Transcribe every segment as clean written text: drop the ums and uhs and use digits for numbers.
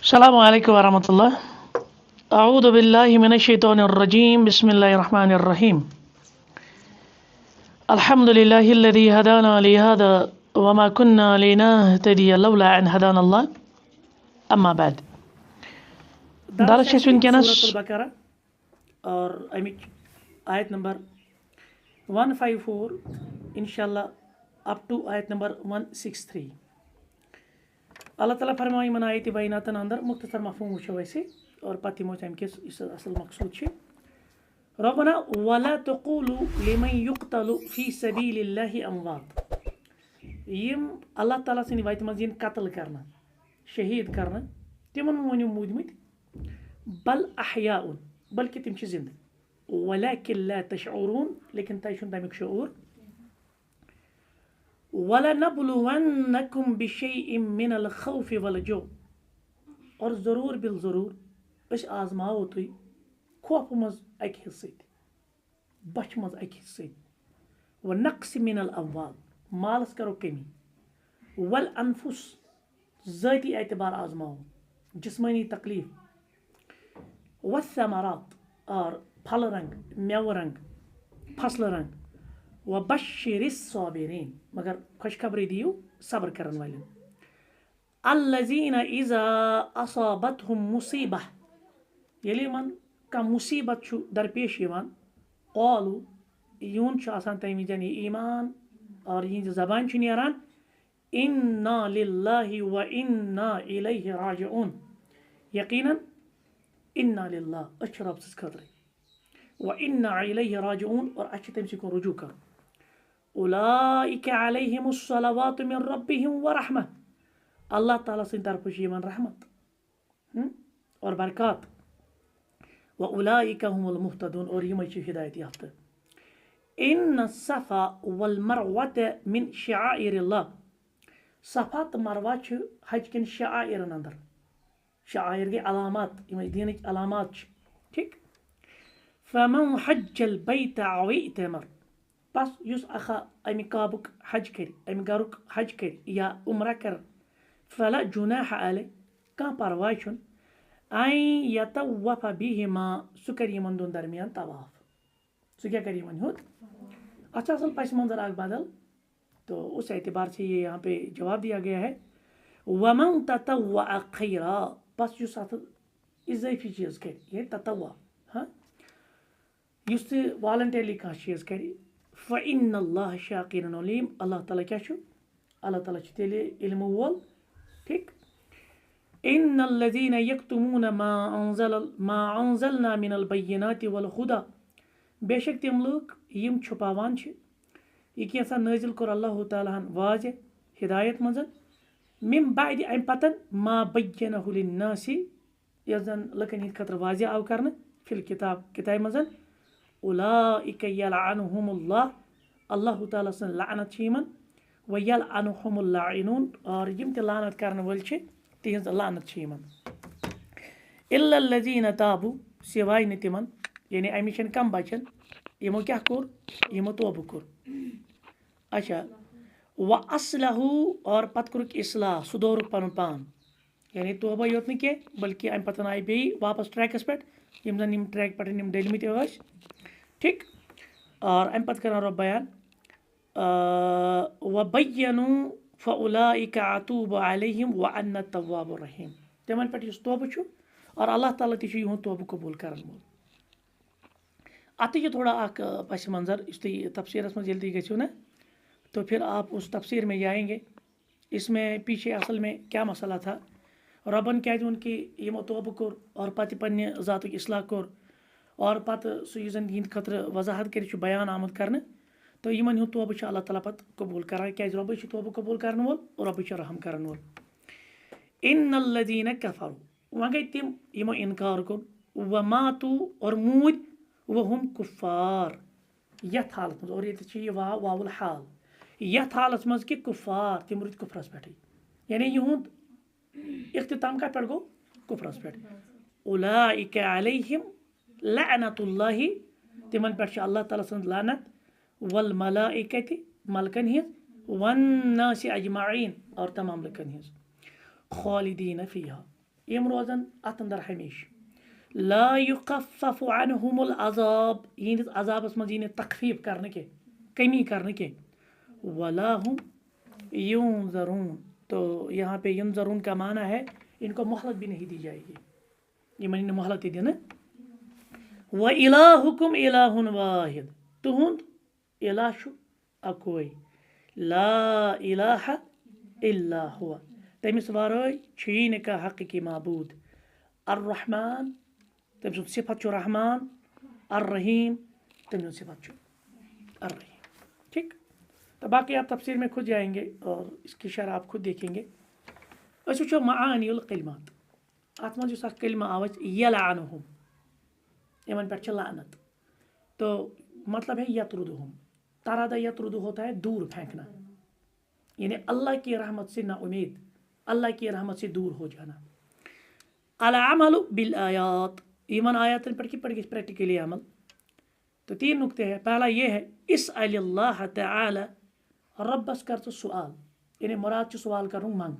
अस्सलामु अलैकुम वरहमतुल्लाह। अऊज़ु बिल्लाहि मिनश शैतानिर रजीम। बिस्मिल्लाहिर रहमानिर रहीम। अल्हम्दुलिल्लाहिल्लज़ी हदाना लिहादा वमा कुन्ना लिनहतदिया लौला अन हदानल्लाह। अम्मा बाद। दरस छ वनकनस सूरतुल बकरा और अमिच आयत नंबर 154 इंशाल्लाह अप टू आयत नंबर 163। अल्लाह ताला फरमाए यमन आयत बैनातन अंदर मुख्तसर मफहूम वुचो वैसे और पति मोच अमकिस असल मकसूद छ रब्बना वला तक़ूलु लिमन युक़तलु फी सबीलिल्लाहि अमवात। यम अल्लाह ताला सिन वत मज यन कत्ल करना शहीद करना तिमन वनियो मूदमित बल अहयाउन बल्कि तिम छ जिंद वलाकिन ला तशऊरून लेकिन तय छुन तमिक शऊर। वलनबलुवन्नकुम बिशैइन मिनल खौफि वल जू और ज़रूर बिल ज़रूर अस आजमाओ तुई खौफ मज अक हिस्से बच मज अक हिस्से व नक्स मिनल अमवाल मालस करो कमी वल अनफुस ज़ाती एतबार आजमाओ जिस्मानी तकलीफ वसमरात और फल रंग मेव रंग फसल रंग व बशिरिस साबिरीन मगर खुशखबरी दियो सब्र करने वाले अल्लज़ीना इज़ा असाबतहुम मुसीबह यली मन का मुसीबत छु दरपेश यवान क़ालू यून छु आसान तमी जन ईमान और यह ज़बान छु नेरान इन्ना लिल्लाहि व इन्ना इलैहि राजिऊन यकीनन इन्ना लिल्लाह अच्छ रब सस खतरे व इन्ना इलैहि राजिऊन और अच्छ तमसी को रुजू कर उलाइका अलैहिमुस सलवातु मिन रब्बिहिम व रहमह अल्लाह ताला सिन तरफ यमन रहमत और बरकत व उलाइका हुमुल मुहतदून और यम छ हिदायत याफ्ता। इन सफ़ा वल मरवत मिन शआइरिल्लाह सफ़ा तो मरवा छ हज किन शआइरन अंदर शआइर के अलामात यम दीन अलामात ठीक फमन हज्जल बैत औ इतमर बस युस अखा अमि काबुक हज कर अमि गरुक हज कर या उम्र कर फला जुनाह अलै कह परवाह छुन आई यतवफ बिहिमा सु कर यमन दोन दरमियान तवाफ सु क्या कर यमन हुत अच्छा असल पस मंजर आग बदल तो उस एतबार से ये यहाँ पे जवाब दिया गया है वमन ततव्वा खैरा बस युस अत इज़ाफी चीज़ कर ये ततव्वा हाँ युस वॉलंटरली कह चीज़ कर फ़इन्नल्लाह शाकिरुन अलीम अल्लाह ताला क्या छु अल्लाह ताला छु तेले इल्म वोल ठीक। इन्नल्लज़ीना यक्तुमून मा अंज़लना मिनल बय्यिनाति वल हुदा बेशक तिम लोग यम छुपावान छ यह कैसा नाजिल कर अल्लाह ताला वाज़े हिदायत मजन मिम बाद अम पतन मा बय्यनहु लिन्नासि यजन लकन हिंद खतर वाज़े आव करने फिल किताब किताब मजन उलाइका यलअनुहुमुल्लाह अल्लाह ताला सन लानत छ यमन व यलअनुहुमुल लाइनून और यम ते लानत करने वाल छ तिहंज लानत छ यमन इल्लल्लज़ीना ताबू सिवाय न तिमन यानी अमिशन कम बचन यमो क्या कोर यमो तौबा कोर अच्छा व अस्लहू और पत कुरुक इस्लाह सुधोरुक पनुन पान यानी तौबा योत न के बल्कि अम पतन आय बे वापस ट्रैकस पे यम जन यम ट्रैक पे यम डलमित ठीक और अम पत कर रब बयान व बय्यनु फ़उलाइका अतूबु अलैहिम व अन्ना तव्वाबुर रहीम तिमन पे युस तौबा छु और अल्लाह ताला ति छु तौबा कबूल करन वोल अत थोड़ा अक पस मंजर इस तफसीरस में जल्दी गो ना तो फिर आप उस तफसीर में जाएंगे इसमें पीछे असल में क्या मसला था रबन क्या उनकी यमो तौबा कोर और पत पन्ने ज़ातुक इस्लाह कोर और पत सु यन हिंद खतर वजाहत कर बयान आमद करने तो यमन हुंद तौबा अल्लाह ताला पत कबूल करान क्या रब तौबा कबूल करन वोल और रब रहम करन वोल। इन्नल्लज़ीना कफरू वह गई तिम यमो इनकार कोर व मातू और मूद वहुम कुफ़ार यथ हालत मज और ये वावुल हाल यथ हालत मज कि कुफ़ार तिम रुद कुफरस पे यानी यहुंद इख्तिताम का पे गो कुफरस पे उलाइका अलैहिम लअनतुल्लाहि तिमन पे अल्लाह ताला सन्द लानत वल मलाइकति मलकन हिज वन नासि अजमाइन और तमाम लकन हिज खालिदीन फीहा यम रोजन अत अंदर हमेशा ला युखफ्फफु अन्हुमुल अज़ाब यिंदिस अज़ाबस मज यी तखफीफ करने के कमी करने के वला हुम युनज़रून। तो यहाँ पे युनज़रून का माना है इनको मोहलत भी नहीं दी जाएगी, ये मन मोहलत दिन। व इलाहुकुम इलाहुन वाहिद तुहुंद इलाह छु अकोई ला इलाहा इल्ला हुआ तमिस वारोय छी न का हकीकी माबूद। अर्रहमान तम सुन सिफत छु रहमान, अर्रहीम तम सुन सिफत छु अर्रहीम। ठीक, तो बाकी आप तफसीर में खुद जाएंगे और इसकी शरह आप खुद देखेंगे। अस वो मानियुल कलिमात अत मज कलिमा आव यलअनुहुम यमन पे लानत, तो मतलब है यतरुदहुम। तरादा यतरुदु होता है दूर फेंकना, यानी अल्लाह की रहमत से ना उम्मीद, अल्लाह की रहमत से दूर हो जाना। अल अमल बिल आयात ईमान आयात पर की पड़ प्रैक्टिकली अमल। तो 3 नुक्ते हैं। पहला ये है इस अल्लाह तआला रब्बस कर तो सवाल, यानी मुराद च सवाल करूँ मंग,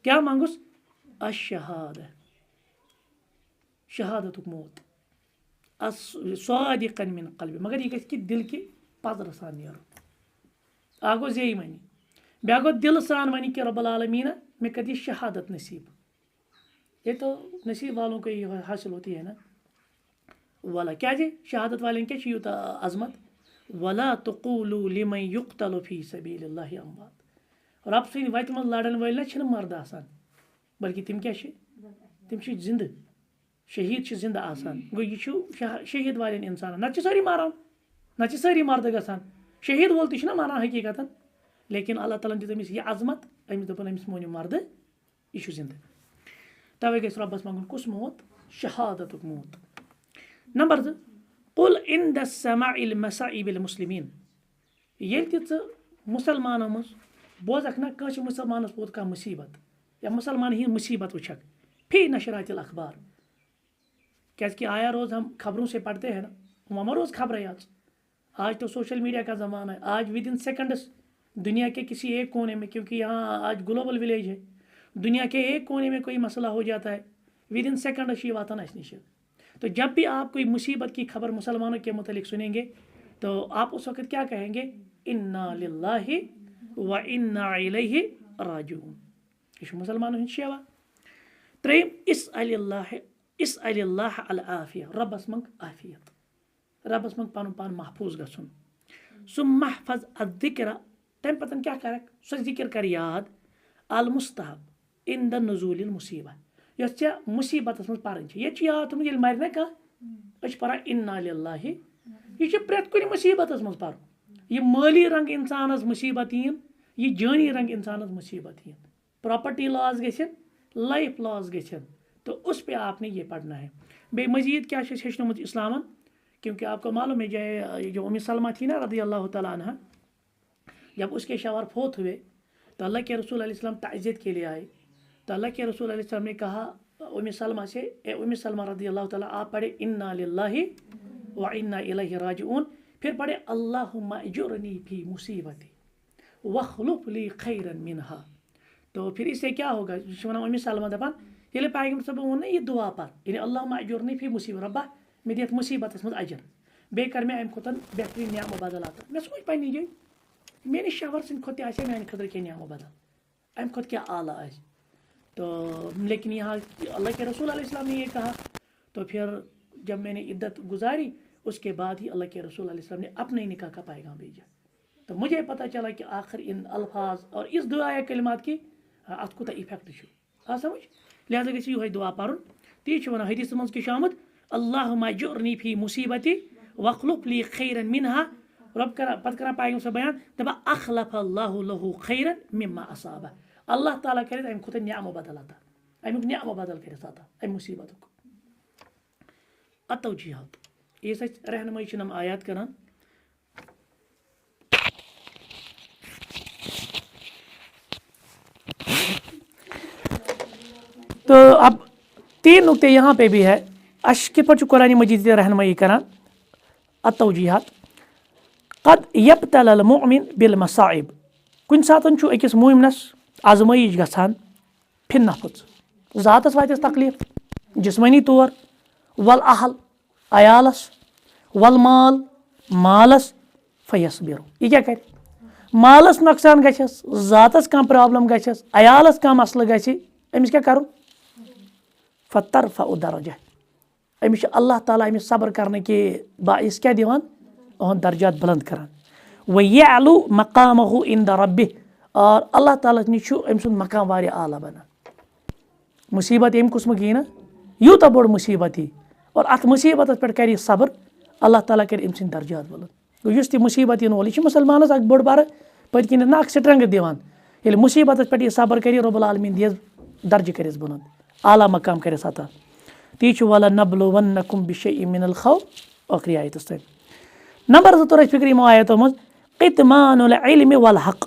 क्या मांगुस अशहादा शहादतुक मौत सादिकन मिन कल्बि, मगर ये गि दिल की पदर सान नीर आ गो जे वन बे गो दिल सान वन कि रब्बुल आलमीन में कर दी शहादत नसीब। ये तो नसीब वालों को ही हासिल होती है ना। वाला क्या जी शहादत वाले क्या यूत अजमत वला तक़ूलू लिमन युक़्तलु फ़ी सबीलिल्लाहि अमवात। रब सन्द वत मज लड़न वल ना मर्द आसान, बल्कि तिम क्या तिम जिंद शहीद जिंद आसान। गो ये शहीद वाले इंसान ना सारी मारान ना सारी मर्द गसान, शहीद वोल तो मारान हकीकतन, लेकिन अल्लाह ताला दित अमिस यह अजमत अमिस दोपन अमिस मोनियो मर्द यह जिंद। तवे गस रब्बस मंगुन कुस मौत शहादतुक मौत। नंबर 2 कुल इंद समाइल मसाइबिल मुस्लिमीन ये मुसलमानों मज बोजक ना कह मुसलमानस वोत कह मुसीबत या मुसलमान ही मुसीबत वुछक फी नशरातिल अखबार, क्या आया रोज़ हम खबरों से पढ़ते हैं ना, हम रोज़ खबरें आज तो सोशल मीडिया का ज़माना है। आज विद इन सेकंड्स दुनिया के किसी एक कोने में, क्योंकि यहाँ आज ग्लोबल विलेज है, दुनिया के एक कोने में कोई मसला हो जाता है विद इन सेकंड ये वाता नश। तो जब भी आप कोई मुसीबत की खबर मुसलमानों के मुतालिक सुनेंगे तो आप उस वक़्त क्या कहेंगे, इन्ना लिल्लाहि व इन्ना इलैहि राजिऊन। ये मुसलमानों हिंद शेवा। 3 इस अल्लाह अल आफिया रब्बस मंग आफियत, रब्बस मंग पान पान महफूज गसन। सु महफज अज़िक्र तम पतन क्या कर सो जिक्र कर याद अल मुस्तहब इन द नज़ूलिल मुसीबा यस मुसीबत मज पान ये याद तुम ये मर ना कह पान इन्ना लिल्लाहि यह प्रेत कुछ मुसीबत मज पान। यह माली रंग इंसानस मुसीबत यीन, यह जानी रंग इंसानस मुसीबत यीन, प्रॉपर्टी लॉस गछन, लाइफ लॉस गछन, तो उस पे आपने ये पढ़ना है। बे मजीद क्या हेचनमुत इस्लामन, क्योंकि आपको मालूम है जो उम्मे सलमा थी ना रज़ी अल्लाह तआला अन्हा, जब उसके शौहर फौत हुए तो अल्लाह के रसूल अलैहि सल्लम ताज़ियत के लिए आए। तो अल्लाह के रसूल अलैहि सल्लम ने कहा उम्मे सलमा से, ए उम्मे सलमा रज़ी अल्लाह तआला आप पढ़े इन्ना लिल्लाहि व इन्ना इलैहि राजिऊन, फिर पढ़े अल्लाहुम्मा अजुरनी फी मुसीबती वख्लुफ ली खैरन मिनहा। तो फिर इससे क्या होगा, उम्मे सलमा दपान ये पैगम्बर सब वो ये दुआ पर यानी अल्लाहुम्मा अजुरनी फी मुसीबत रब्बा मे दियत मुसीबत मज अजर बे कर मे अम खुतन बेहतरीन न्यामो बदल आता। मे सोच पन्नी जाए मेरे शवर सिंह खुद आसे मैंने खतर के न्यामो बदल अम खुद क्या आला आज। तो लेकिन यहाँ अल्लाह के रसूल अलैहि सल्लम ने ये कहा, तो फिर जब मैंने इद्दत गुजारी उसके बाद ही अल्लाह के रसूल अलैहि सल्लम ने अपने निकाह का पैगाम भेजा। तो मुझे पता चला कि आखिर इन अल्फाज और इस दुआ कलिमात की अत कोता इफेक्ट आ समझ, लिहाजा गई यह दुआ पढ़। ती वन हदीस मज कि आमुत अल्लाहुम्मा अजुरनी फी मुसीबती वख्लुफ ली खैरन मिनहा, रब कर पत कर पैगम्बर से बयान दपा अखलफ अल्लाहु लहु खैरन मिम्मा असाबा, अल्लाह ताला करे अम खुद न्यामो बदल आता, अमुक न्यामो बदल कर आता अम मुसीबत अतौजीहात ये सच रहनुमाई हम आयात करान। तो अब 3 नुक्ते यहाँ पे भी है। अश्क पर कुरान मजीद रहनुमाई करान अतौजीहात कद यब्तलल मुमिन बिल मसाइब, कुन सातन अकिस मुमिनस आजमाइश गसान फिर नफज ज़ातस वातस तकलीफ जिस्मानी तौर वल अहल अयालस वल माल मालस फयसबिरु यह क्या कर मालस नुकसान गछस ज़ातस कम प्रॉब्लम गछस अयालस कम मसला गछि अमिस क्या करुन फतरफा दरजा अमिस अल्लाह ताला अमिस सब्र करने के बाइस क्या दिवान और दर्जात बुलंद करान वयअलु मकामहु इंद रब्बिह और अल्लाह ताला निश अमिस मकाम वारिया आला बनान मुसीबत अम कुस्म यी ना यूत बोड़ मुसीबत यी और अत मुसीबत पे कर सब्र अल्लाह ताला कर अम दर्जात बुलंद गो युस मुसीबत इन वोल यह मुसलमानस अख बोड़ बार पत किन ना स्ट्रेंथ दिवान ये मुसीबत पे सब्र कर रब्बुल आलमीन दियस दर्ज करस बुलंद आला मकाम करस अता ती वला नबलुवन्नकुम बिशैइन मिनल खौफ आखिरी आयतस तक नंबर 2 तर फिक्र यमो आयतो मज कितमानुल इल्म वल हक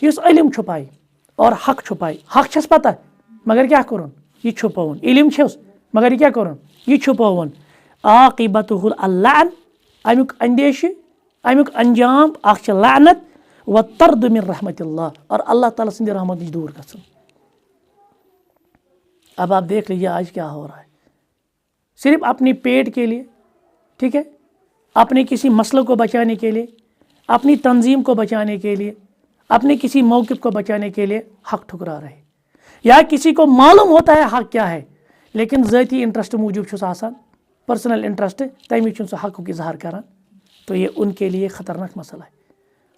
युस इल्म छुपाई और हक छुपाई हक छस पता मगर क्या करुन यह छुपावन इल्म छस मगर क्या करुन यह छुपावन आकिबतुहुल अल्लान अमुक अंदेश अमुक अंजाम अख लानत व तर्द मिन रहमतिल्लाह और अल्लाह ताला सिंध रहमत नश दूर गसन। अब आप देख लीजिए आज क्या हो रहा है, सिर्फ अपनी पेट के लिए, ठीक है, अपने किसी मसले को बचाने के लिए, अपनी तंजीम को बचाने के लिए, अपने किसी मौक़िफ़ को बचाने के लिए हक ठुकरा रहे, या किसी को मालूम होता है हक क्या है लेकिन ज़ाती इंटरेस्ट मूजूब छुस आसान पर्सनल इंटरेस्ट तमी छुन सह हक इजहार करान, तो ये उनके लिए ख़तरनाक मसला है।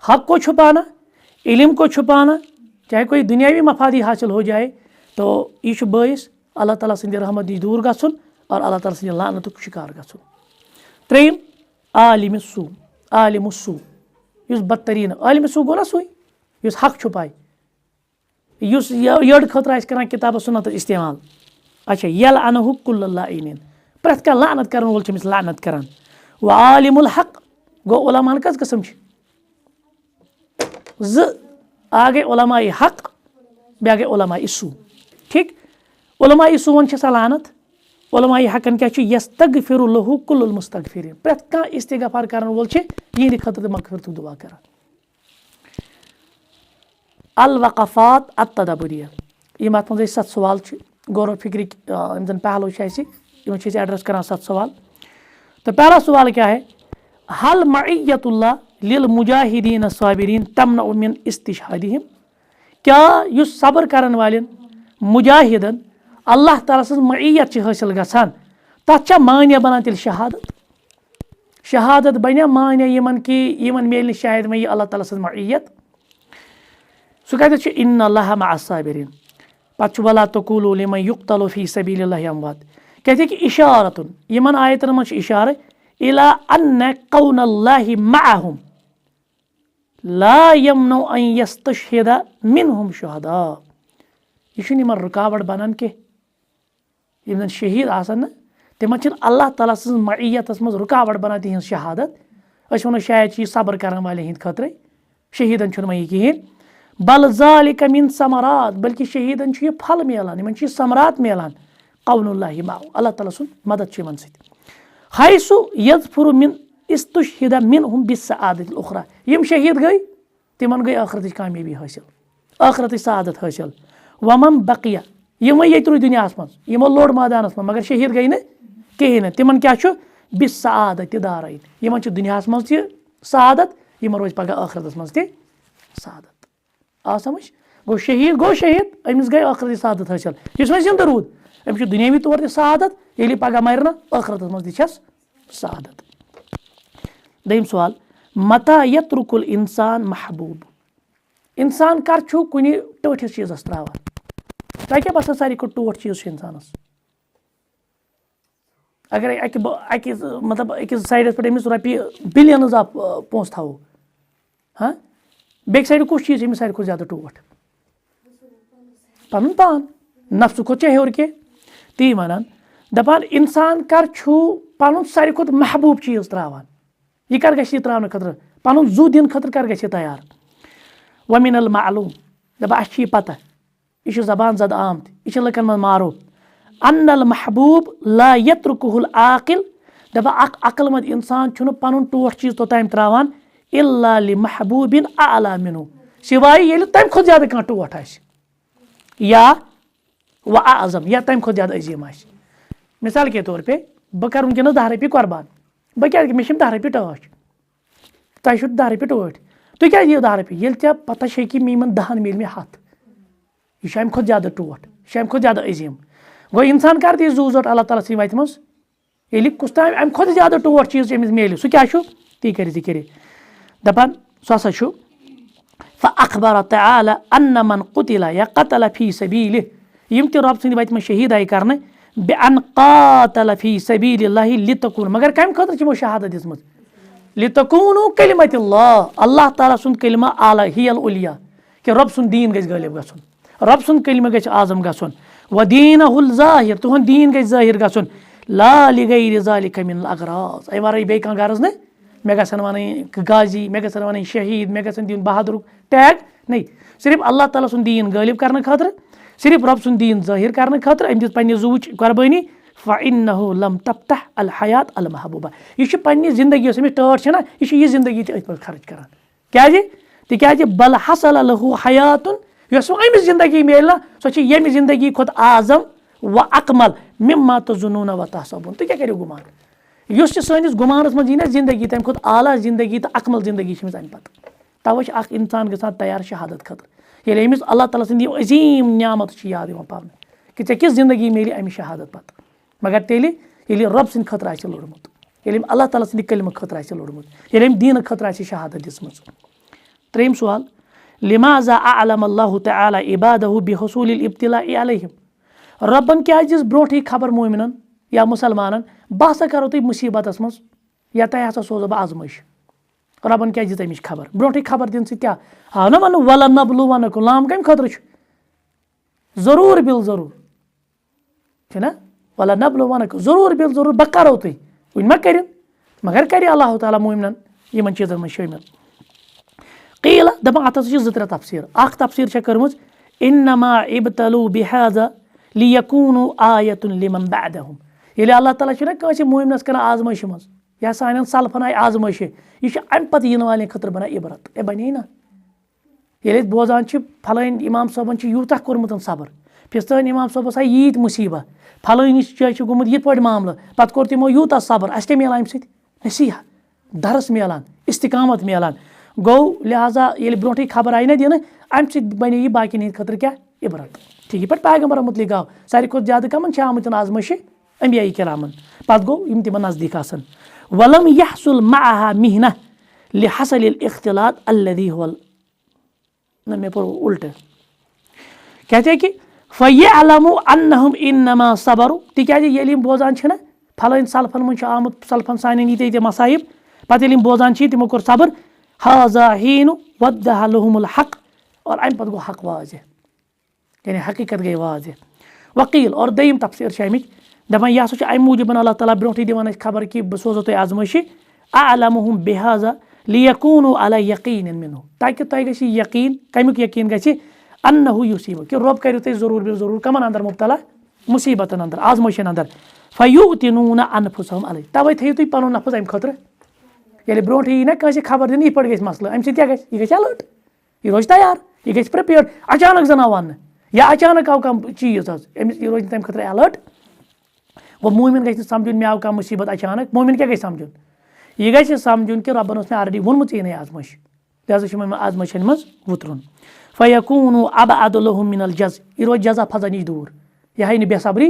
हक को छुपाना, इल्म को छुपाना, चाहे कोई दुनियावी मफादी हासिल हो जाए तो यह बाइस अल्लाह ताला सिंध रहमत नश दूर गसन और अल्लाह ताला सिंध लानतुक शिकार गसन। त्रेम आलिम सू, आलिम सू युस बदतरीन आलिम सू गो ना सुई युस हक छुपाई युस यड़ खतर आस करान किताब सुन्नत इस्तेमाल। अच्छा यल अनहु कुल्ल लाइनिन प्रथ कह लानत करन वोल छमिस लानत करान। व आलिमुल हक गो उलमान कस किस्म छ ज आगे उलमाए हक बे गए उलमाए सू, ठीक। उलमाए सून छ लानत, उलमाए हकन क्या यस्तगफिरु लहु कुल्लुल मुस्तगफिरीन प्रथ कह इस्तिगफार करन वोल छ यिहंद खतर मगफिरत दुआ करान। अल वक़फ़ात अत्तदबुरिया यम अत मज 7 सवाल गौर फिक्र जन पहलू एड्रेस करान 7 सवाल। तो पहला सवाल क्या है, हल मइयतुल्लाह लिल मुजाहिदीन साबिरीन तमनउ मिन इस्तिशहादिहिम, क्या युस सब्र करन वालेन मुजाहिदन अल्लाह ताला सज मइयत हासिल गसान तथ मान्य बनान तेल शहादत, शहादत बनिया मान्य यमन कि यमन मेल शायद में अल्लाह ताला सज मइयत। सह कत इन्नल्लाह मअस साबिरीन पत वला तक़ूलू लिमन युक़्तलु फ़ी सबीलिल्लाहि अमवात कहते कि इशारतुन यमन आयतन मज इशारे इला अन्न कौनल्लाहि मअहुम ला यमनु अन यस्तशहिदा मिनहुम शुहदा यह यमन रुकावट बनान के यम शहीद आसन तिमन अल्लाह ताला सज मइयतस मज रुकावट बनान तिहंज शहादत। अस वनो शायद यह सब्र करन वाले हिंद खतरे शहीदन छुन वही कहें बल ज़ालिका मिन समरात बल्कि शहीदन यह फल मिलान यमन समरात मिलान कौनुल्लाहि मअहु अल्लाह ताला सुन मदद यमन सत हैसु यज़फुरु मिन इस्तुशहिदा मिनहुम बिस्सआदतिल उखरा यम शहीद गई तिमन गई आखिरत कामयाबी हासिल आखिरत सआदत हासिल। वमन बकिया यम ये रू दुनिया मज यमो लोड़ मैदानस मज मगर शहीद गई न कहें तिमन क्या बिस्सआदति दारैन यमन दुनिया मज सआदत यमन रोज पगह आखिरत मज सआदत। आ समझ गो शहीद अमिस गई आखिरत सआदत हासिल जिस जिंद रूद अमिस दुनियावी तौर सआदत ये पगह मर आखिरत मज दिस सआदत। दोयम सवाल मता यत्रुकुल इंसान महबूब इंसान कर कुन टोठिस चीज़ त्रावान तह क्या बसान सारी को टोठ चीज़ इंसानस अगर मतलब अकिस साइडस पे अमिस रॉपी बिलियनस ऑफ पोंस थो हाँ बेक साइड कुछ चीज़ अमिस सारी को ज़्यादा टोठ पन पान नफ्स खो हेर के ती वन दपान इंसान कर पन सारी खुद महबूब चीज़ त्रावान यह कर गि त्रावन खतर पन जू दिन खतर कर गि तैयार। वमिनल मालूम दपा अस पता यह जबान जद आमत यह लकन मन मारूफ अन्नल महबूब ला यत्रुकुहुल आकिल दपा अक्लमंद इंसान पन टोठ चीज़ तोताम त्रावान इल्ला लि महबूबिन आला मिनहु सिवाय ये तम खुद ज़्यादा कह टोठ आस या व आज़म या तम खुद ज़्यादा अजीम आस। मिसाल के तौर पे बह कर वनकस 10 रपये कुर्बान, बह क्या मे 10 रपये टाच, तुह 10 रपये टोट, तु क्या 10 रपये ये ऐ पता कि मीन 10 मिल मे 100, यह अमि खुद ज़्यादा टोट, यह अमि खुद ज़्यादा अजीम। गो इंसान कर दी जू जोट अल्लाह ताला सी वत मज ये कुछ ताम अमि खुद ज़्यादा टोट चीज़ अमिस मिले सह क्या ती कर दपान सह हसा फ़अख़बर तआला अन्न मन क़ुतिला या क़तल फ़ी सबीलिह यम ते रब सद वत मज शहीद आई करने बिअन क़ातल फ़ी सबीलिल्लाहि लितकून मगर कम खतर यमो शहादत दिसमज लितकूनु कलिमतिल्लाह अल्लाह ताला सुंद कलिमा आला हियल उलिया कि रब सुंद दीन गछ गालिब गछुन, रब सुंद कलिमा गछ आज़म गछुन, व दीनहुल ज़ाहिर तुहन दीन गछ ज़ाहिर गछुन ला लिगैरि ज़ालिका मिनल अग़राज़ अमि वराई बे कह गर्ज न मे गन वन गाजी मे गन वन शहीद मे गन दिन बहादुर टैग नहीं, सिर्फ अल्लाह ताला सुंद दीन गालिब करने खतर, सिर्फ रब सुंद दीन ज़ाहिर करने खतर अमि दिस पन्ने ज़ूच कुर्बानी फ़इन्नहु लम तफ्तह अल हयात अल महबूबा यह पन्ने जिंदगी अमिस टर्ट ना यह जिंदगी पे खर्च करान क्या तिकाज बल हसल लहु हयातुन यस अमिस जिंदगी मिलना सो यमि जिंदगी खुद आज़म व अकमल मिम्मा तज़ुन्नून व तहसबून तो क्या करो गुमान युस सैनिस गुमानस मज यी जिंदगी तम खुद आला जिंदगी तो अकमल जिंदगी अमिस अमि पत तवे अख इंसान गसान तैयार शहादत खतर ये अमिस अल्लाह ताला सद अजीम नियामत याद पान कि ऐ किस जिंदगी मिली अमि शहादत पत मगर तेल रब सद खतर आ लोड़मुत ये अल्लाह ताला सद कलिम खतर आ लोड़मुत ये दीन खतर आ शहादत दिसमज। त्रेम सवाल लिमाज़ा अअलम अल्लाहु तआला इबादहु बिहुसूलिल इब्तिलाइ अलैहिम रबन क्या दिस ब्रोठी खबर मोमिनन या मुसलमानन बह हसा करो तुम मुसीबत मज या तह हसा सोजो बह आजमश रबन क्या दिस अमिच खबर ब्रोठी खबर दिन क्या हाँ ना वन वल नबलुवन्नकुम लाम कम खतर जरूर बिल जरूर ना वल नबलुवन्नकुम जरूर बिल जरूर बह करो तुम वन मा कर मगर कर अल्लाह ताला मोमिनन यमन चीजन मज शामिल। क़ील दपान अत हसा 2-3 तफसीर अख तफसीर कर्मज इन्नमा इब्तलू बिहाज़ा लियकूनु आयतुन लिमन बअदहुम ये अल्लाह ताला कस मोमिनस कर आजमाइश मज या सान सलफन आई आजमाइश यह अमि पत इन वाले खतर बना इबरत ए बने ना ये बोजान फलान इमाम साहबन यूता कोर्मुत सबर फिस्तान इमाम साहबस आई यीत मुसीबत फलानिस जाय गुमुत ये पे मामल पत कोर तिमो यूता सबर अस क्या मिलान अमि नसीहा दरस मिलान इस्तिकामत मिलान गो लिहाजा ये ब्रोठी खबर आई ना दिन अमि बने यह बाकी हंद खतर क्या इबरत ठीक पे पैगम्बर मुतलिक आव सारी खुद ज्यादा कमन आमुत आजमाइश अंबिया किरामन पत गो यम तिमन नजदीक आसन वलम यहसुल मअहा मिहना लिहसल इख्तिलात अल्लज़ी हुवा न मे पर उल्टे कहते हैं कि फ़यअलमु अन्नहुम इन्नमा सबरु तिकाज ये बोजान ना फलान सलफन मन आमुत सलफन सान ये मसाइब पत बोजान तिमो कोर सबर हाज़ा हीनु वद्दह लहुमुल हक़ और अमि पत गो हक़ वाज़ेह यानी हकीकत गई वाज़ेह। वकील और दयम तफसीर अमिच दपान यह हसा अमि मूजूब अल्लाह ताला ब्रोठी दिवान खबर कि बह सोजो तुम आजमाइश अअलमुहुम बिहाज़ा लियकूनु अला यकीन मिन्हु ताकि तुह गि यकीन कमुक यकीन गि अन्नहु युसीबु कि रब करो तुम जरूर बिल जरूर कमन अंदर मुब्तला मुसीबतन अंदर आजमाइशन अंदर फ़युतिनून अनफुसहुम अलैह तवे थो तुम पन नफस अमि खतर ये ब्रोट यी ना कस खबर दिन ये पे मसल अमि क्या यह अलर्ट यह रोज तैयार यह प्रिपेयर अचानक जन वन या अचानक आव कह चीज अमिस यह रोज तम खतर अलर्ट वो मोमिन गि समझुन मे आव कह मुसीबत अचानक मोमिन क्या समझुन यह गि समझुन कि रबन मे ऑलरेडी वोनमुत ये आजमाइश लिहाजा आजमाइशन मज उतरुन फ़यकूनु अबअद लहुम मिनल जज़ यह रोज जज़ा फज़ा नश दूर यह है बेसब्री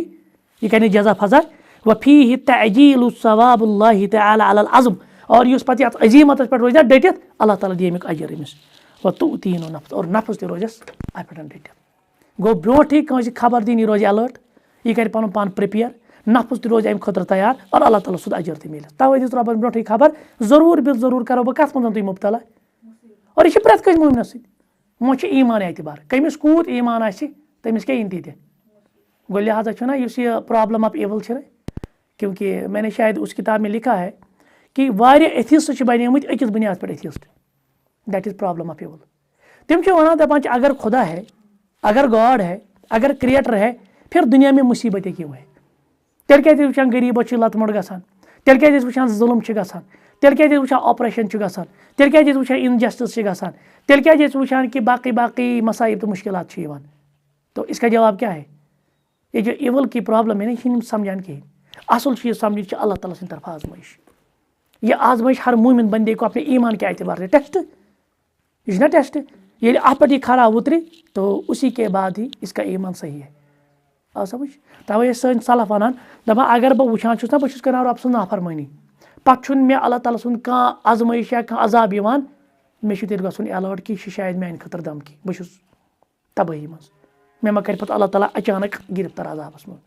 यह कर जज़ा फज़ा व फीहि तअजीलु सवाबुल्लाहि तआला अलल अज़्म और इस पे अजीमत पे रोज डटित अल्लाह ताला दी अमिक अजर अमिस व तुतीनु नफ्स और नफ्स ते रोजस अत पे डटित गो ब्रोठी कस खबर दिन यह रोज अलर्ट यह कर पन पान प्रिपेयर नफ्स ते रोज अमि खतर तैयार और अल्लाह ताला सुद अजर ते मिले तवे दिस रबन ब्रोठी खबर जरूर बिल जरूर करो बह कत मज तुम मुब्तला और यह प्रत कस मोमिनस वो ईमान एतबार कमिस कूत ईमान आसि तमिस क्या इन ती गो लिहाजा ना यह प्रॉब्लम ऑफ एवल क्योंकि मैंने शायद उस किताब में लिखा है कि वारिया एथिस्ट बनेमत अकिस बुनियाद पे atheist that is problem of evil तम वन दपान अगर खुदा है अगर गॉड है अगर क्रिएटर है फिर दुनिया में मुसीबत क्यों है तेल क्या वुचान गरीबस लतमट गसान तेल क्या वुचान जुल्म गसान तेल क्या वुचान ऑपरेशन गसान तेल क्या वुचान इनजस्टिस गसान तेल क्या वुचान कि बाकी बाकी मसाइब तो मुश्किलात तो इसका जवाब क्या है ये जो इवल की प्रॉब्लम है ना यह समझान कहीं असल चीज़ समझ अल्लाह ताला की तरफ आजमाइश ये आजमाइश हर मोमिन बंदे को अपने ईमान के एतबार से टेस्ट ये ना टेस्ट ये आप पर खराब उतरे तो उसी के बाद ही इसका ईमान सही है आ समझ तवे सन सलफ वनान दपान अगर बह वुचान ना बस कर रब सं नाफरमानी पे मे अल्लाह ताला सुन कह आजमाइश या कह अजाब यवान मे गन अलर्ट कि शायद मान खतर धमकी बस तबाही मज मे मा कर अल्लाह ताला अचानक गिरफ्तार अजाबस मज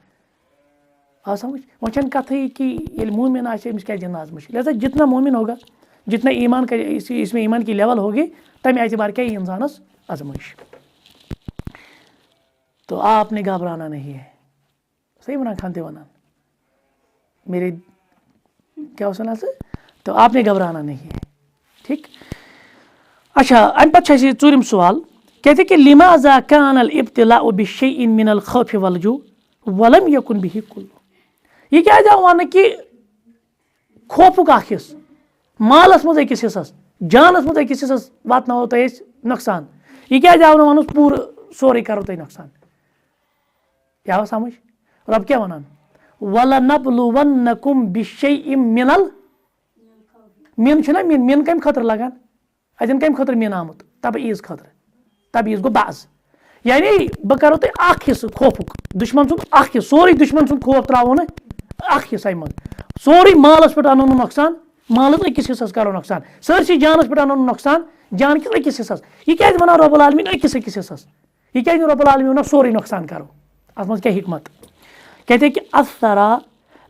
आ समझ वह कथ कि ये मोमिन आमिस क्या दिन आजमाइश लिहाजा जितना मोमिन होगा जितना ईमान का इसमें ईमान की लेवल होगी तमें एतबार क्या इंसानस आजमाइश तो आपने घबराना नहीं है सही इमरान खान थे वनान मेरे क्या वना से तो आपने घबराना नहीं है ठीक। अच्छा अम पे चूरिम सवाल कहते कि लिमाज़ा कान अल इब्तिलाउ बिशैइन मिनल खौफ वल जू वलम यकुन बिही कुल्लु यह क्या जाओ वन कि खौफुक हिस्स मालस मज अकिस हिस्सस जानस मज अकिस हिस्सस वातनावो तुम नुकसान यह क्या जाओ वन पूर सोरे करो तुम नुकसान क्या समझ रब क्या वनान वलनब्लुवन्नकुम बिशैइन मिनल मिन छना मिन कम खतर लगान अतन कम खतर मिन आमुत तबईज खतर तबईज गो बाज यानी बह करो तुम हिस्स खौफुक दुश्मन सुन सोरे दुश्मन सुन खौफ त्रो ना हिस्सा मज सोरे मालस पे अनो नुकसान मालस अकिस हिस्सस करो नुकसान सरसी जानस पे अनो नुकसान जान किस अकिस हिस्सस यह क्या वन रब्बुल आलमीन अकिस हिस्सस यह क्या रब्बुल आलमीन वन सोरे नुकसान करो अत मज क्या हिकमत कहते कि अथरा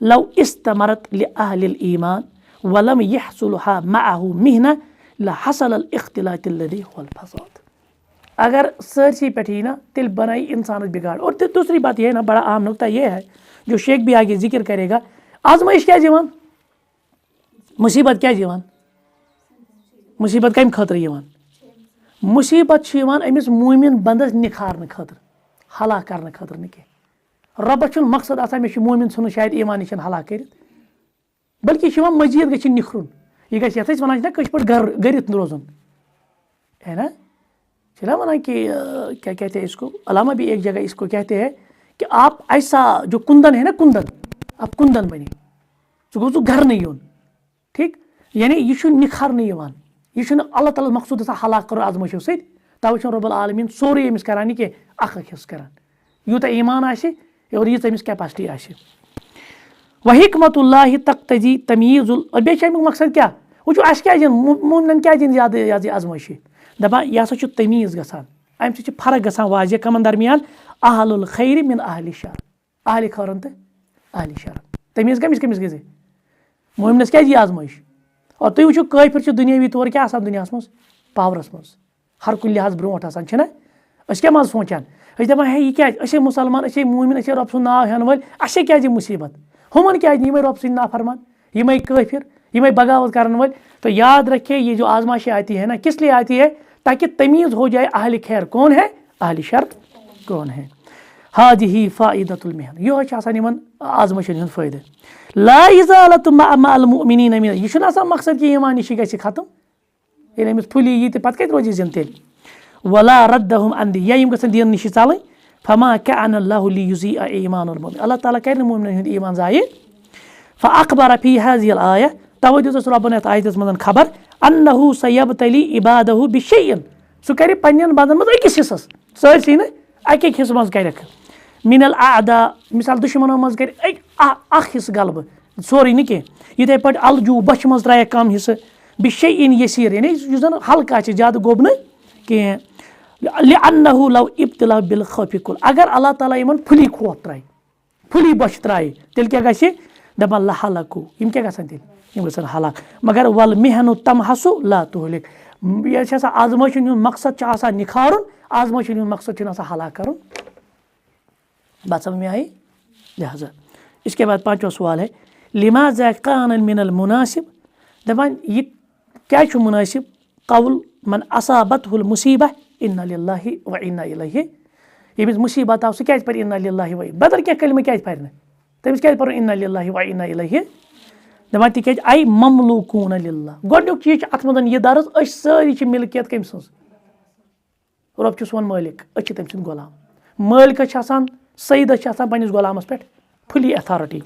लव इस्तमरत लिअहलिल ईमान वलम यहसुलहा मअहु मिहना लहसल अल इख्तिलात अल्लज़ी हुवल फसाद अगर सरसी पे ही ना तिल बनाई इंसान बिगाड़। और दूसरी बात यह है ना बड़ा अहम नुकता यह है जो शेख भी आगे जिक्र करेगा आजमाइश क्या जीवन मुसीबत क्या जीवन मुसीबत कम खतर यवान मुसीबत अमिस मोमिन बंदस निखारन खतर हलाक करने खतर न रबस मकसद आसान मे मोमिन सुन शायद ईमान निश हलाक कर बल्कि मजीद गि निखरुन यह गथ वन ना कश पे गरित रोजन है ना चला वना कि क्या कहते हैं इसको अलामा भी एक जगह इसको कहते हैं कि आप ऐसा जो कुंदन है ना कुंदन आप कुंदन बने गो घर नहीं योन ठीक यानी यह निखारन यह अल्लाह ताला मकसूद हलाक करो आजमाइशों सत तवे रब्बुल आलमीन सोरे अमिस करान कि हिस्स करान यूता ईमान आसे और यीज अमिस कैपेसिटी आसे व हिकमतुल्लाहि तक्तजी तमीजुल और बेच मकसद क्या वो क्या मोमिनन क्या दिन ज्यादा आजमाइश दपान यह हसा तमीज़ गसान अम सह फर्क गसान वाजिह कमन दरमियान अहलुल खैर मिन अहलि शर अहलि खैरन तो अहलि शर तमीज़ कमिस गई मोमिनस क्या यह आजमाइश। और तुम वो काफिर दुनियावी तौर क्या दुनिया मज पावरस मज हर कुछ लिहाज ब्रोट आसान क्या मज सोचान दपान है यह क्या मुसलमान मोमिन रब सुन नाव हेन वल क्या मुसीबत हमन क्या यम रब सुन नाफरमान यम काफिर यम बगावत करन वल। तो याद रखे ये जो आजमाइश आती है ना किस लिए आती है ताकि तमीज़ हो जाए अहल खैर कौन है अहल शर कौन है। हादिही फ़ाइदतुल मिहन यह आजमाइशन हूँ फ़ायदे ला इज़ालतु मअल मुमिनीन मिन यह मकसद कि ईमान निश गि खत्म ये अमिस फुली यी तो पे रोज जिन तेल वला रद्दहुम अन दी या यम गसन दीन निश चल फमा कान अल्लाहु लियुज़ीअ ईमानुल मुमिन अल्लाह ताला कर मुमिनन हुंद ईमान ज़ाये फ़अख़बरा फ़ी हाज़िहिल आया तवै दिस रब्बन यथ आयतस मज खबर अन्नहु सयब्तली इबादहु बिशैइन सह कर पन्न बंदन मज अकिस हिस्सस सरसी न अक हिस्स मज कर मिनल आदा मिसाल दुश्मनों मज कर हिस्स गलब सोरे न कह इथे पे अलजू बच मज त्रा कम हिस्स बिशैइन यसीर यानी जन हल्का ज्यादा गोब न कह लिअन्नहु लव इब्तिला बिल खौफि कुल अगर अल्लाह ताला यमन फुली खौफ त्रा फुली बच त्रा तेल क्या गि दपान लहलकू यम क्या गसान तेल यम गसन हलाक मगर वल मिहनु तमहसु ला तुहलिक यह आजमाइशन हूँ मकसद निखारुन आजमाइशन हूँ मकसद हलाक कर बात समझ में आई। लिहाजा इसके बाद पांचवा सवाल है लिमाज़ा कान मिनल मुनासिब दपान यह क्या मुनासिब कौल मन असाबतहुल मुसीबह इन्ना लिल्लाहि व इन्ना इलैहि यमिस मुसीबत आव सह क्या पर इन्ना लिल्लाहि व बदल क्या कलमा क्या पर तमिस क्या पर इन्ना लिल्लाहि व इन्ना इलैहि दपान तिक आई ममलूकून लिल्लाह गोडुक चीज अत मज यह दर्ज सारी मिल्कियत कम सज रब सोन मालिक तम सद गुलाम मालिक سیدس چھِ آسان پنٛنِس غۄلامَس پٮ۪ٹھ فُلی ایتھارٹی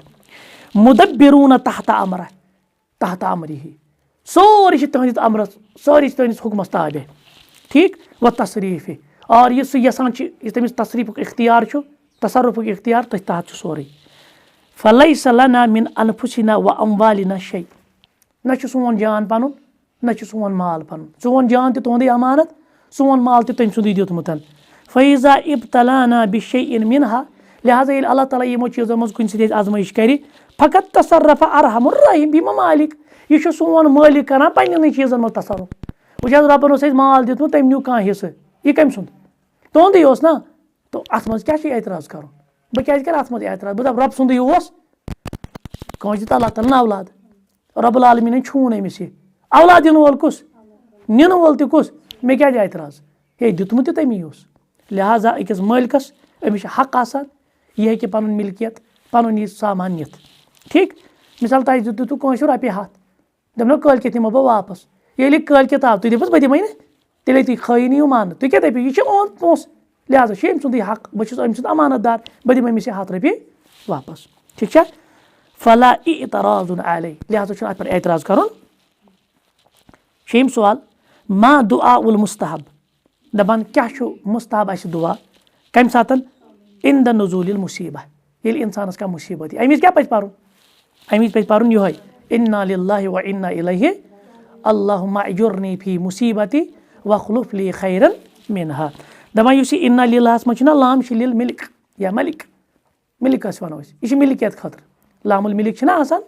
مُدبِروٗنہ تحتہ امرہ تحتہ امرِہی سورُے چھِ تٕہٕنٛدِس امرس سٲری چھِ تٕہٕنٛدِس حُکمَس تابع ٹھیٖک و تصریٖفہِ اور یہِ سُہ یَژھان چھِ یہِ تٔمِس تصریٖفُک اختیار چھُ تصرُفُک اختیار تٔتھۍ تحت چھُ سورُے فلیس لنا من انفسنا و اموالنا شیء نہ چھُ سون جان پَنُن نہ چھُ سون مال پَنُن سون جان تہِ تُہُنٛدُے امانت سون مال تہِ تٔمۍ سُنٛدُے دیُتمُت فیضا ابتلانا بشیء منها لہٰذا ییٚلہِ اللہ تعالیٰ یِمو چیٖزو منٛز کُنہِ سۭتۍ اَسہِ آزمٲیش کَرِ فقط تصرف ارحم الرحیم بِما مالک یہِ چھُ سون مٲلِک کران پنٛنٮ۪نٕے چیٖزن منٛز تصرف وٕچھ حظ رۄبن اوس اَسہِ مال دیُتمُت تٔمۍ نیوٗ کانٛہہ حِصہٕ یہِ کٔمۍ سُنٛد تُہُنٛدُے اوس نا تہٕ اَتھ منٛز کیٛاہ چھُ اعتراض کَرُن بہٕ کیٛازِ کَرٕ اَتھ منٛز اعتراض بہٕ دَپہٕ رۄبہٕ سُنٛدُے اوس کٲنٛسہِ دیُت اللہ تعالیٰ اولاد رۄب العالمیٖنن چھوٗن أمِس یہِ اولاد دِنہٕ وول کُس نِنہٕ وول تہِ کُس مےٚ کیٛازِ اعتراض ہے دیُتمُت تہِ تٔمی اوس لہٰذا أکِس مٲلکَس أمِس چھُ حق آسان یہِ ہیٚکہِ پَنُن مِلکِیت پَنُن یہِ سامان نِتھ ٹھیٖک مِثال تۄہہِ دیُتوٕ کٲنٛسہِ رۄپیہِ 100 دَپنو کٲلۍکٮ۪تھ نِمو بہٕ واپَس ییٚلہِ یہِ کٲلۍکٮ۪تھ آو تُہۍ دٔپِوُس بہٕ دِمَے نہٕ تیٚلے تُہۍ خٲیِنۍ یِیِو ماننہٕ تُہۍ کیٛاہ دٔپِو یہِ چھُ اوٚن پونٛسہٕ لہٰذا چھُ أمۍ سُنٛدُے حق بہٕ چھُس أمۍ سُنٛد امانت دار بہٕ دِمہٕ أمِس یہِ 100 رۄپیہِ واپَس ٹھیٖک چھا فلا اعتراض علیہ لہٰذا چھُنہٕ اَتھ پٮ۪ٹھ اعتراض کَرُن شیٚیِم سوال ما دعاء المستحب دَپان کیٛاہ چھُ مُستحب اَسہِ دُعا کَمہِ ساتہٕ عند نزول المصیبہ ییٚلہِ اِنسانَس کانٛہہ مُصیبت یی اَمہِ وِزِ کیٛاہ پَزِ پَرُن اَمہِ وِزِ پَزِ پَرُن یِہوے انا للہ و انا الیہ اللہُمہ اجرنی فی مصیبتی واخلف لی خیرن منہا دَپان یُس یہِ انا للہَس منٛز چھُنہ لام چھِ لِل مِلک یا ملک ملک ٲسۍ وَنو أسۍ یہِ چھِ مِلکیت خٲطرٕ لام الملک چھِنہ آسان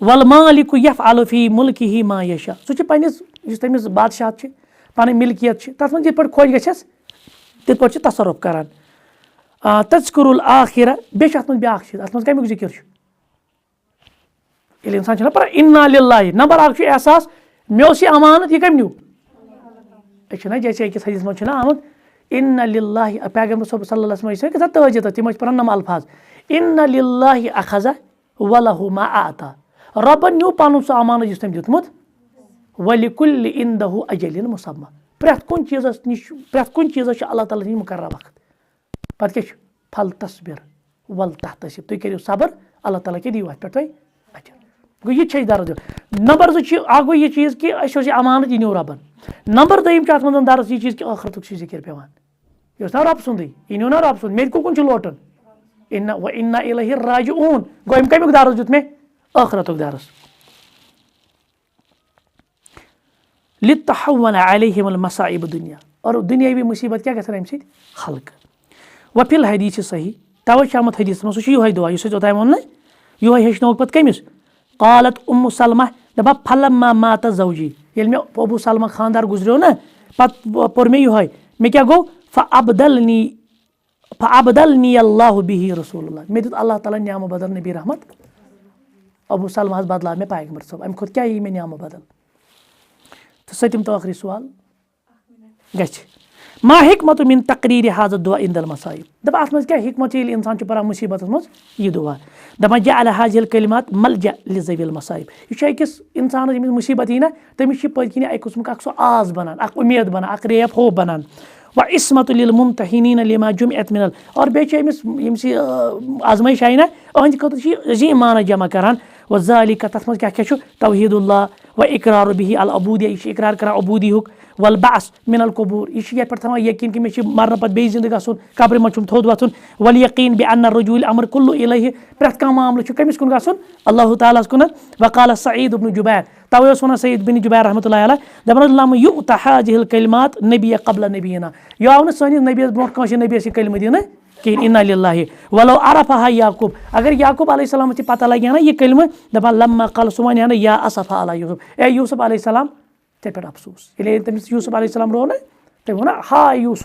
والمالک یفعل فی ملکہ ما یشاء سُہ چھُ پنٛنِس یُس تٔمِس بادشاہت چھِ پَنٕنۍ مِلکیت چھِ تَتھ منٛز یِتھ پٲٹھۍ خۄش گژھٮ۪س تِتھ پٲٹھۍ چھِ تصرُف کران تذکر الآخرہ بیٚیہِ چھُ اَتھ منٛز بیٛاکھ چیٖز اَتھ منٛز کَمیُک ذِکر چھُ ییٚلہِ اِنسان چھُنہ پَران انا للہ نمبر اکھ چھُ احساس مےٚ اوس یہِ امانت یہِ کٔمۍ نیوٗ أسۍ چھِنہ جیسے أکِس حدیٖثس منٛز چھُنہ آمُت انا للہ پیغمبر صٲب صلی اللہ علیہ وسلم چھِ گژھان تٲجِد تِم ٲسۍ پَران یِم الفاظ انا للہ اخذ ولہ ما اعطا رۄبن نیوٗ پَنُن سُہ امانت یُس تٔمۍ دیُتمُت ولکُلہِ عندہ اجل مسمہ پرٛٮ۪تھ کُنہِ چیٖزس نِش پرٛٮ۪تھ کُنہِ چیٖزس چھُ اللہ تعالیٰ نِش مُقرر وقت پتہٕ کیٛاہ چھُ پھل تصبر ول تحتسب تُہۍ کٔرِو صبر اللہ تعالیٰ کیٛاہ دِیِو اَتھ پٮ۪ٹھ تۄہہِ اجر گوٚو یہِ تہِ چھِ اَسہِ درس دیُن نمبر 2 چھُ اکھ گوٚو یہِ چیٖز کہِ اَسہِ اوس یہِ امانت یہِ نیوٗ رۄبن نمبر 2 چھُ اَتھ منٛز درس یہِ چیٖز کہِ ٲخرتُک چھُ ذِکر پیٚوان یہِ اوس نا رۄبہٕ سُنٛدُے یہِ نیوٗ نا رۄبہٕ سُنٛد مےٚ تہِ کُکُن چھُ لوٹُن انا و انا الیہ راجعون گوٚو أمۍ کَمیُک درس دیُت مےٚ ٲخرتُک درس لتحون علیہم المصائب دُنیا اور دُنیاوی مُصیبت کیٛاہ گژھان اَمہِ سۭتۍ ہلکہٕ وفی الحدیث چھِ صحیح تَوَے چھُ آمُت حدیثس منٛز سُہ چھُ یِہوے دُعا یُس اَسہِ اوٚتام ووٚن نہ یِہوے ہیٚچھنووُکھ پَتہٕ کٔمِس قالت سلمہ دَپان فلما مات زوجی ییٚلہِ مےٚ ابوٗ سلمہ خانٛدار گُزریو نہ پَتہٕ پوٚر مےٚ یِہوے مےٚ کیٛاہ گوٚو فابدلنی اللہ بِہی رسول اللہ مےٚ دیُت اللہ تعالیٰ نعمہٕ بدل نبی رحمت ابوٗ سلمہ حظ بدلاو مےٚ پیغمبر صٲب اَمہِ کھۄتہٕ کیٛاہ یی مےٚ نعمہٕ بدل تہٕ 7م تہٕ ٲخری سوال گژھِ ما حکمت من تقریٖرِ حاضر دعا عند المصائب دَپان اَتھ منٛز کیٛاہ حکمت چھِ ییٚلہِ اِنسان چھُ پَران مُصیبتَس منٛز یہِ دُعا دَپان جعل هذه الکلمات ملجا لذوی المصائب یہِ چھُ أکِس اِنسانَس ییٚمِس مُصیبت یی نہ تٔمِس چھِ پٔتۍ کِنۍ اَکہِ قٕسمُک اکھ سُہ آز بَنان اکھ اُمید بَنان اکھ ریپ ہوپ بَنان و عصمت للممتحنین لما جمعت من اور بیٚیہِ چھِ أمِس ییٚمِس یہِ آزمٲیش آیہِ نہ أہٕنٛدِ خٲطرٕ چھِ یہِ عظیٖم مانت جمع کران و ذالِکہ تَتھ منٛز کیٛاہ چھُ توحیٖد اللہ و اقرار بِہی العبوٗدیہ یہِ چھِ اقرار کران عبوٗدیہُک والبعث من القبوٗر یہِ چھِ یَتھ پٮ۪ٹھ تھاوان یقیٖن کہِ مےٚ چھِ مرنہٕ پتہٕ بیٚیہِ زندٕ گژھُن قبرِ منٛز چھُم تھوٚد وۄتھُن والیقیٖن بِان الرجوع الامر کُلُّ الیہ پرٛٮ۪تھ کانٛہہ معاملہٕ چھُ کٔمِس کُن گژھُن اللہ تعالیٰ ہَس کُنتھ وقال سعید بن جُبیر تَوَے اوس وَنان سعید بن جُبیر رحمتہ اللہ علیہ دَپان لم یؤتى هذه الکلمات نبیہ قبل نبینا یہِ آو نہٕ سٲنِس نبیَس برونٛٹھ کٲنٛسہِ نبیَس یہِ کلمہٕ دِنہٕ کِہیٖنۍ انا للہ ولو عرفها یعقوب اگر یعقوب علیہ السلامس تہِ پتہ لگہِ ہا نہ یہِ کلمہٕ دَپان لما قال سُہ وَنہِ ہا نہٕ یا اسفا علی یوٗسف اے یوٗسف علیہ السلام ژےٚ پٮ۪ٹھ افسوٗس ییٚلہِ تٔمِس یوٗسف علیہ السلام روو نہ تٔمۍ ووٚن ہاے یوٗسف